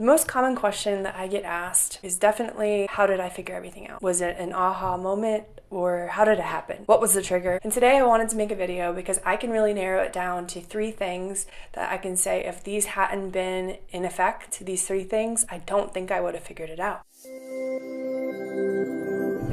The most common question that I get asked is definitely, how did I figure everything out? Was it an aha moment, or how did it happen? What was the trigger? And today I wanted to make a video because I can really narrow it down to 3 things that I can say if these hadn't been in effect, these 3 things, I don't think I would have figured it out.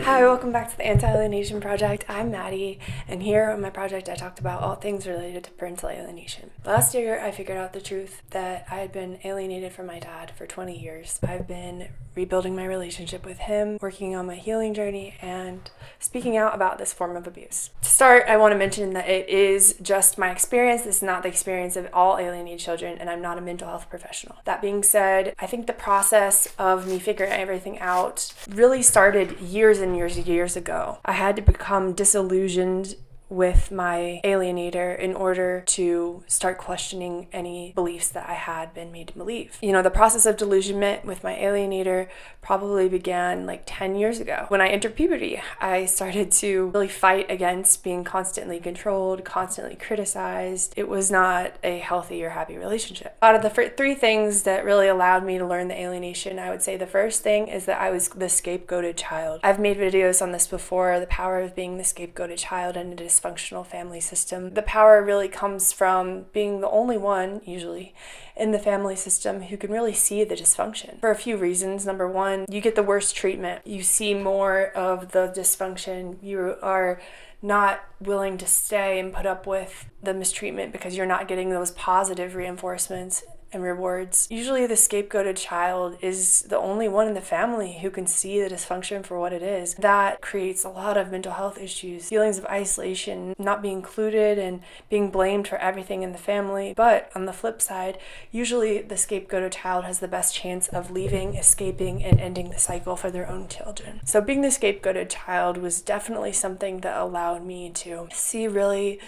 Hi, welcome back to the Anti-Alienation Project. I'm Maddie, and here on my project I talked about all things related to parental alienation. Last year I figured out the truth that I had been alienated from my dad for 20 years. I've been rebuilding my relationship with him, working on my healing journey, and speaking out about this form of abuse. To start, I want to mention that it is just my experience. This is not the experience of all alienated children, and I'm not a mental health professional. That being said, I think the process of me figuring everything out really started years and years ago. I had to become disillusioned with my alienator in order to start questioning any beliefs that I had been made to believe. You know, the process of delusionment with my alienator probably began like 10 years ago. When I entered puberty, I started to really fight against being constantly controlled, constantly criticized. It was not a healthy or happy relationship. Out of the 3 things that really allowed me to learn the alienation, I would say the first thing is that I was the scapegoated child. I've made videos on this before, the power of being the scapegoated child and a dysfunctional family system. The power really comes from being the only one, usually, in the family system who can really see the dysfunction. For a few reasons. Number one, you get the worst treatment. You see more of the dysfunction. You are not willing to stay and put up with the mistreatment because you're not getting those positive reinforcements and rewards. Usually the scapegoated child is the only one in the family who can see the dysfunction for what it is. That creates a lot of mental health issues, feelings of isolation, not being included, and being blamed for everything in the family. But on the flip side, usually the scapegoated child has the best chance of leaving, escaping, and ending the cycle for their own children. So being the scapegoated child was definitely something that allowed me to see really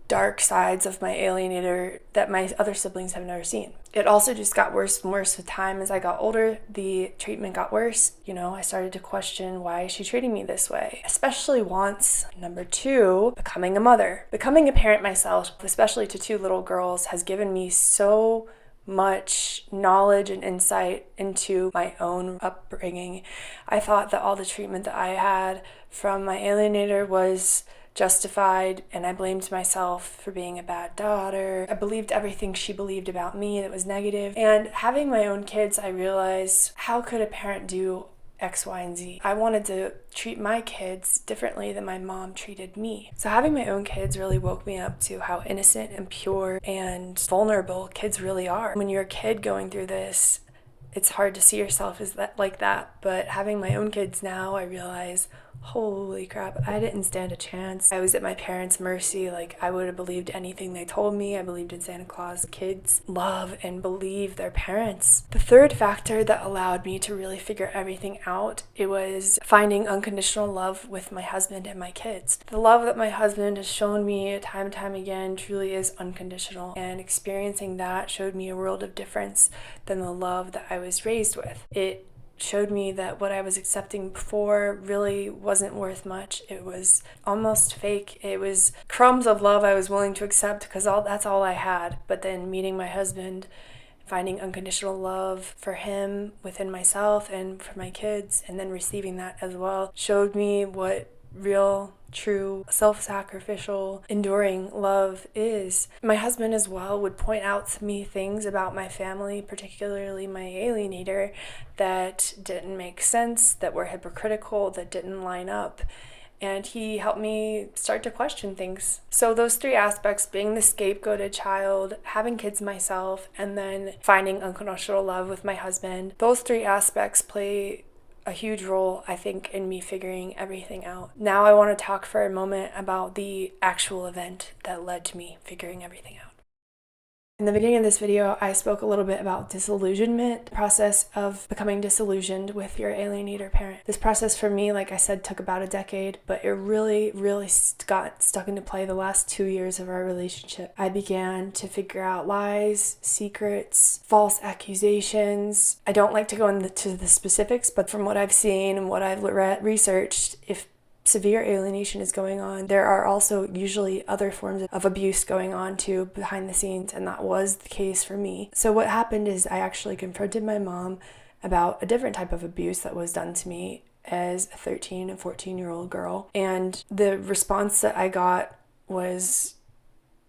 dark sides of my alienator that my other siblings have never seen. It also just got worse and worse with time. As I got older, the treatment got worse. You know, I started to question, why is she treating me this way? Especially once. Number 2, becoming a mother. Becoming a parent myself, especially to 2 little girls, has given me so much knowledge and insight into my own upbringing. I thought that all the treatment that I had from my alienator was justified, and I blamed myself for being a bad daughter. I believed everything she believed about me that was negative. And having my own kids, I realized, how could a parent do X, Y, and Z? I wanted to treat my kids differently than my mom treated me. So having my own kids really woke me up to how innocent and pure and vulnerable kids really are. When you're a kid going through this, it's hard to see yourself as that like that. But having my own kids now, I realize, holy crap, I didn't stand a chance. I was at my parents' mercy. Like, I would have believed anything they told me. I believed in Santa Claus. Kids love and believe their parents. The third factor that allowed me to really figure everything out, it was finding unconditional love with my husband and my kids. The love that my husband has shown me time and time again truly is unconditional, and experiencing that showed me a world of difference than the love that I was raised with. It showed me that what I was accepting before really wasn't worth much. It was almost fake. It was crumbs of love I was willing to accept because that's all I had. But then meeting my husband, finding unconditional love for him within myself and for my kids, and then receiving that as well, showed me what real, true, self-sacrificial, enduring love is. My husband as well would point out to me things about my family, particularly my alienator, that didn't make sense, that were hypocritical, that didn't line up. And he helped me start to question things. So those 3 aspects, being the scapegoated child, having kids myself, and then finding unconditional love with my husband, those 3 aspects play a huge role, I think, in me figuring everything out. Now I want to talk for a moment about the actual event that led to me figuring everything out. In the beginning of this video, I spoke a little bit about disillusionment, the process of becoming disillusioned with your alienator parent. This process for me, like I said, took about a decade, but it really got stuck into play the last 2 years of our relationship. I began to figure out lies, secrets, false accusations. I don't like to go into the specifics, but from what I've seen and what I've researched, if severe alienation is going on, there are also usually other forms of abuse going on too behind the scenes, and that was the case for me. So what happened is I actually confronted my mom about a different type of abuse that was done to me as a 13 and 14-year-old girl, and the response that I got was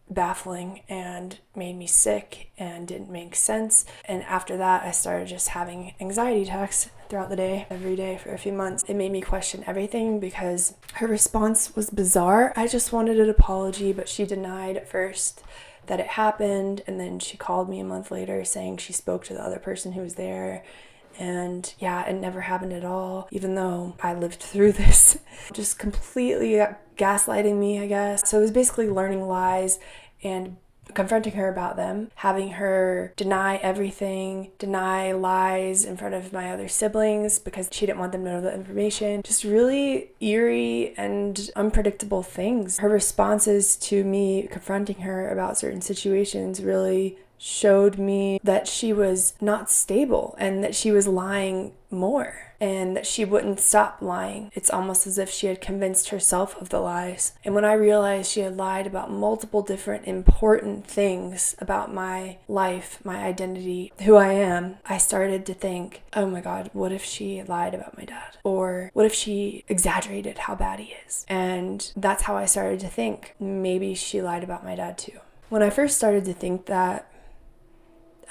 baffling and made me sick and didn't make sense. And after that, I started just having anxiety attacks throughout the day, every day for a few months. It made me question everything because her response was bizarre. I just wanted an apology, but she denied at first that it happened, and then she called me a month later saying she spoke to the other person who was there. And yeah, it never happened at all, even though I lived through this. Just completely gaslighting me, I guess. So it was basically learning lies and confronting her about them, having her deny everything, deny lies in front of my other siblings because she didn't want them to know the information. Just really eerie and unpredictable things. Her responses to me confronting her about certain situations really showed me that she was not stable and that she was lying more and that she wouldn't stop lying. It's almost as if she had convinced herself of the lies. And when I realized she had lied about multiple different important things about my life, my identity, who I am, I started to think, oh my God, what if she lied about my dad? Or what if she exaggerated how bad he is? And that's how I started to think, maybe she lied about my dad too. When I first started to think that,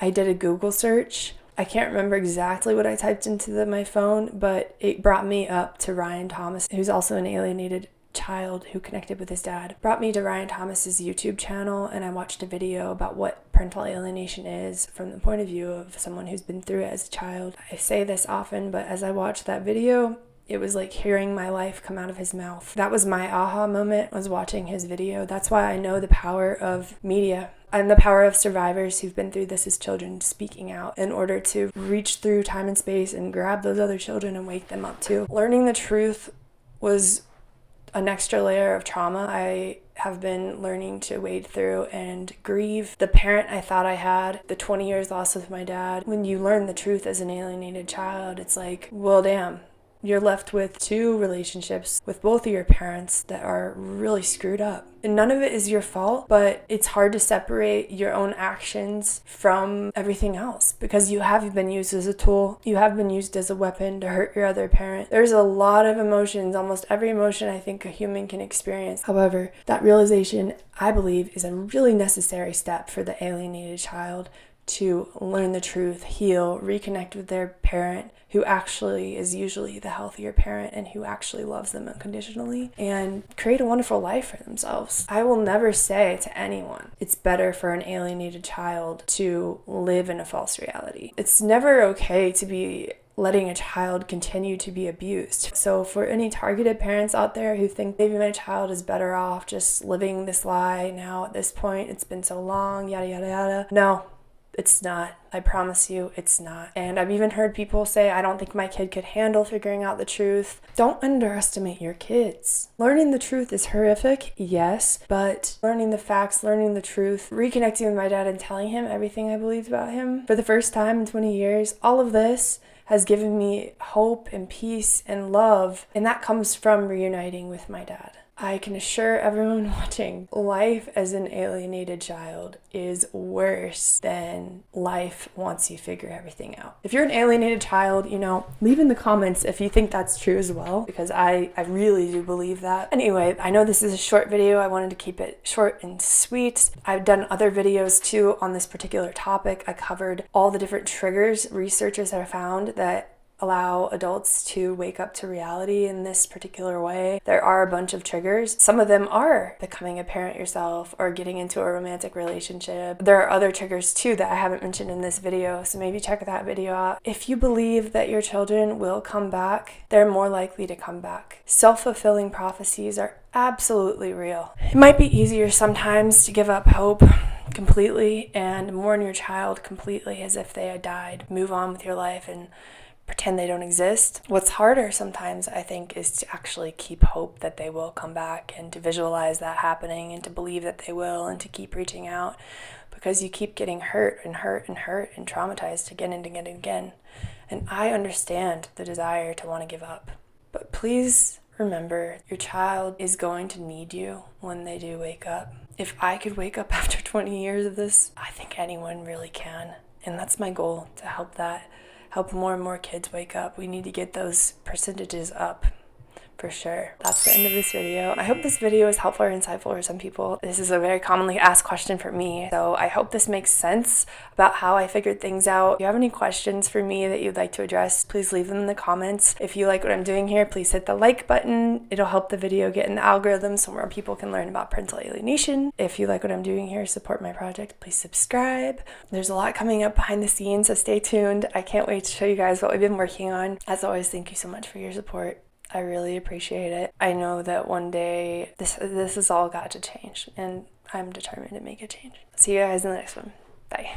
I did a Google search. I can't remember exactly what I typed into my phone, but it brought me up to Ryan Thomas, who's also an alienated child who connected with his dad. Brought me to Ryan Thomas's YouTube channel, and I watched a video about what parental alienation is from the point of view of someone who's been through it as a child. I say this often, but as I watched that video, it was like hearing my life come out of his mouth. That was my aha moment, was watching his video. That's why I know the power of media and the power of survivors who've been through this as children speaking out in order to reach through time and space and grab those other children and wake them up too. Learning the truth was an extra layer of trauma I have been learning to wade through and grieve the parent I thought I had, the 20 years lost with my dad. When you learn the truth as an alienated child, it's like, well, damn. You're left with two relationships with both of your parents that are really screwed up. And none of it is your fault, but it's hard to separate your own actions from everything else because you have been used as a tool. You have been used as a weapon to hurt your other parent. There's a lot of emotions, almost every emotion I think a human can experience. However, that realization, I believe, is a really necessary step for the alienated child to learn the truth, heal, reconnect with their parent, who actually is usually the healthier parent and who actually loves them unconditionally, and create a wonderful life for themselves. I will never say to anyone it's better for an alienated child to live in a false reality. It's never okay to be letting a child continue to be abused. So for any targeted parents out there who think maybe my child is better off just living this lie now at this point, it's been so long, yada yada yada. No. It's not. I promise you, it's not. And I've even heard people say, I don't think my kid could handle figuring out the truth. Don't underestimate your kids. Learning the truth is horrific, yes, but learning the facts, learning the truth, reconnecting with my dad and telling him everything I believed about him for the first time in 20 years, all of this has given me hope and peace and love, and that comes from reuniting with my dad. I can assure everyone watching, life as an alienated child is worse than life once you figure everything out. If you're an alienated child, leave in the comments if you think that's true as well, because I really do believe that. Anyway, I know this is a short video. I wanted to keep it short and sweet. I've done other videos too on this particular topic. I covered all the different triggers researchers have found that allow adults to wake up to reality in this particular way. There are a bunch of triggers. Some of them are becoming a parent yourself or getting into a romantic relationship. There are other triggers too that I haven't mentioned in this video, so maybe check that video out. If you believe that your children will come back, they're more likely to come back. Self-fulfilling prophecies are absolutely real. It might be easier sometimes to give up hope completely and mourn your child completely as if they had died. Move on with your life and pretend they don't exist. What's harder sometimes, I think, is to actually keep hope that they will come back and to visualize that happening and to believe that they will and to keep reaching out, because you keep getting hurt and hurt and hurt and traumatized again and again and again. And I understand the desire to want to give up. But please Remember, your child is going to need you when they do wake up. If I could wake up after 20 years of this, I think anyone really can. And that's my goal, to help more and more kids wake up. We need to get those percentages up. For sure. That's the end of this video. I hope this video is helpful or insightful for some people. This is a very commonly asked question for me, so I hope this makes sense about how I figured things out. If you have any questions for me that you'd like to address, please leave them in the comments. If you like what I'm doing here, please hit the like button. It'll help the video get in the algorithm so more people can learn about parental alienation. If you like what I'm doing here, support my project, please subscribe. There's a lot coming up behind the scenes, so stay tuned. I can't wait to show you guys what we've been working on. As always, thank you so much for your support. I really appreciate it. I know that one day this has all got to change, and I'm determined to make a change. See you guys in the next one. Bye.